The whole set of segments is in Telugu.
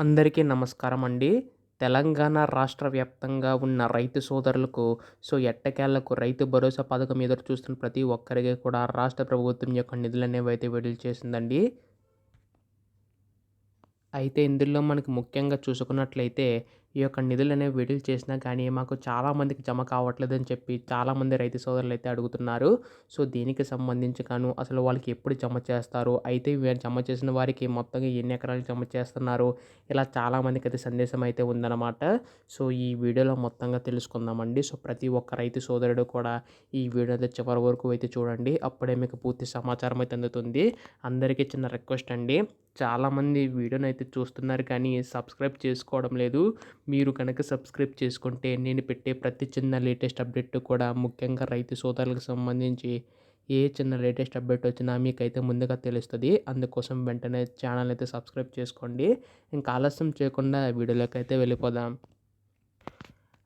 అందరికీ నమస్కారం అండి. తెలంగాణ రాష్ట్ర వ్యాప్తంగా ఉన్న రైతు సోదరులకు ఎట్టకేలకు రైతు భరోసా పథకం ఎదురు చూస్తున్న ప్రతి ఒక్కరికి కూడా రాష్ట్ర ప్రభుత్వం యొక్క నిధులనేవైతే విడుదల చేసిందండి. అయితే ఇందులో మనకి ముఖ్యంగా చూసుకున్నట్లయితే, ఈ యొక్క నిధులనేవి విడుదల చేసినా కానీ, మాకు చాలామందికి జమ కావట్లేదని చెప్పి చాలామంది రైతు సోదరులైతే అడుగుతున్నారు. దీనికి సంబంధించి అసలు వాళ్ళకి ఎప్పుడు జమ చేస్తారు? అయితే జమ చేసిన వారికి మొత్తంగా ఎన్ని ఎకరాలు జమ చేస్తున్నారు? ఇలా చాలామందికైతే సందేశం అయితే ఉందన్నమాట. ఈ వీడియోలో మొత్తంగా తెలుసుకుందామండి. ప్రతి ఒక్క రైతు సోదరుడు కూడా ఈ వీడియో అయితే చివరి వరకు అయితే చూడండి. అప్పుడే మీకు పూర్తి సమాచారం అయితే అందుతుంది. అందరికీ చిన్న రిక్వెస్ట్ అండి. చాలామంది వీడియోనైతే చూస్తున్నారు కానీ సబ్స్క్రైబ్ చేసుకోవడం లేదు. మీరు కనుక సబ్స్క్రైబ్ చేసుకుంటే నేను పెట్టే ప్రతి చిన్న లేటెస్ట్ అప్డేట్ కూడా ముఖ్యంగా రైతు సోదరులకు సంబంధించి ఏ చిన్న లేటెస్ట్ అప్డేట్ వచ్చినా మీకైతే ముందుగా తెలుస్తది. అందుకోసం వెంటనే ఛానల్ అయితే సబ్స్క్రైబ్ చేసుకోండి. ఇంకా ఆలస్యం చేయకుండా వీడియోలోకి అయితే వెళ్ళిపోదాం.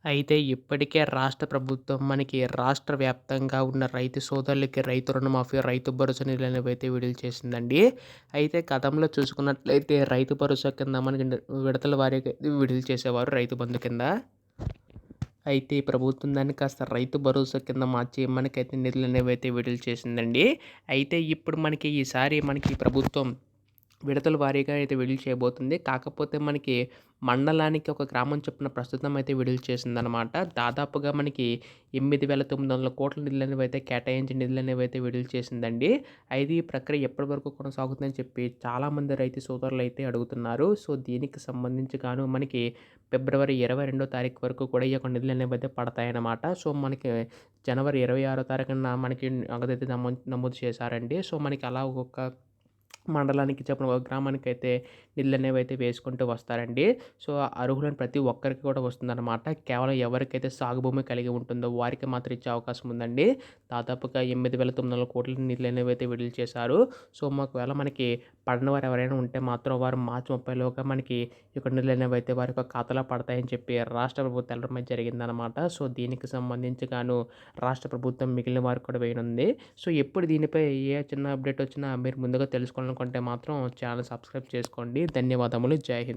అయితే ఇప్పటికే రాష్ట్ర ప్రభుత్వం మనకి రాష్ట్ర వ్యాప్తంగా ఉన్న రైతు సోదరులకి రైతు రుణమాఫీ, రైతు భరోసా నిధులనేవి అయితే విడుదల చేసిందండి. అయితే గతంలో చూసుకున్నట్లయితే రైతు భరోసా కింద మనకి విడతల వారీగా అయితే విడుదల చేసేవారు రైతు బంధు కింద. అయితే ఈ ప్రభుత్వం దాన్ని కాస్త రైతు భరోసా కింద మార్చి మనకైతే నిధులనేవి అయితే విడుదల చేసిందండి. అయితే ఇప్పుడు మనకి ఈసారి మనకి ప్రభుత్వం విడతల వారీగా అయితే విడుదల చేయబోతుంది. కాకపోతే మనకి మండలానికి ఒక గ్రామం చొప్పున ప్రస్తుతం అయితే విడుదల చేసిందనమాట. దాదాపుగా మనకి 8,900,00,00,000 నిధులనేవి అయితే కేటాయించి నిధులనేవి అయితే విడుదల చేసిందండి. అయితే ఈ ప్రక్రియ ఎప్పటి వరకు కొనసాగుతుందని చెప్పి చాలామంది రైతు సోదరులు అయితే అడుగుతున్నారు. దీనికి సంబంధించి మనకి ఫిబ్రవరి 22వ తారీఖు వరకు కూడా ఈ యొక్క నిధులనేవి అయితే పడతాయన్నమాట. మనకి జనవరి 26వ తారీఖున మనకి నగదైతే నమోదు చేశారండి. మనకి అలా ఒక్కొక్క మండలానికి చొప్పున ఒక గ్రామానికైతే నిధులనేవి అయితే వేసుకుంటూ వస్తారండి. అర్హులైన ప్రతి ఒక్కరికి కూడా వస్తుందన్నమాట. కేవలం ఎవరికైతే సాగు భూమి కలిగి ఉంటుందో వారికి మాత్రం ఇచ్చే అవకాశం ఉందండి. దాదాపుగా 8,900,00,000 నిధులనేవి అయితే విడుదల చేశారు. ఒకవేళ మనకి పడని వారు ఎవరైనా ఉంటే మాత్రం వారు మార్చి 30లోగా మనకి ఈ యొక్క నిధులనేవి అయితే వారి యొక్క ఖాతాలో పడతాయని చెప్పి రాష్ట్ర ప్రభుత్వం తెలపడం అయితే జరిగిందనమాట. దీనికి సంబంధించి రాష్ట్ర ప్రభుత్వం మిగిలిన వారికి కూడా వేయనుంది. ఎప్పుడు దీనిపై ఏ చిన్న అప్డేట్ వచ్చినా మీరు ముందుగా తెలుసుకోవాలనుకుంటే మాత్రం ఛానల్ సబ్స్క్రైబ్ చేసుకోండి. ధన్యవాదములు. జై హింద్.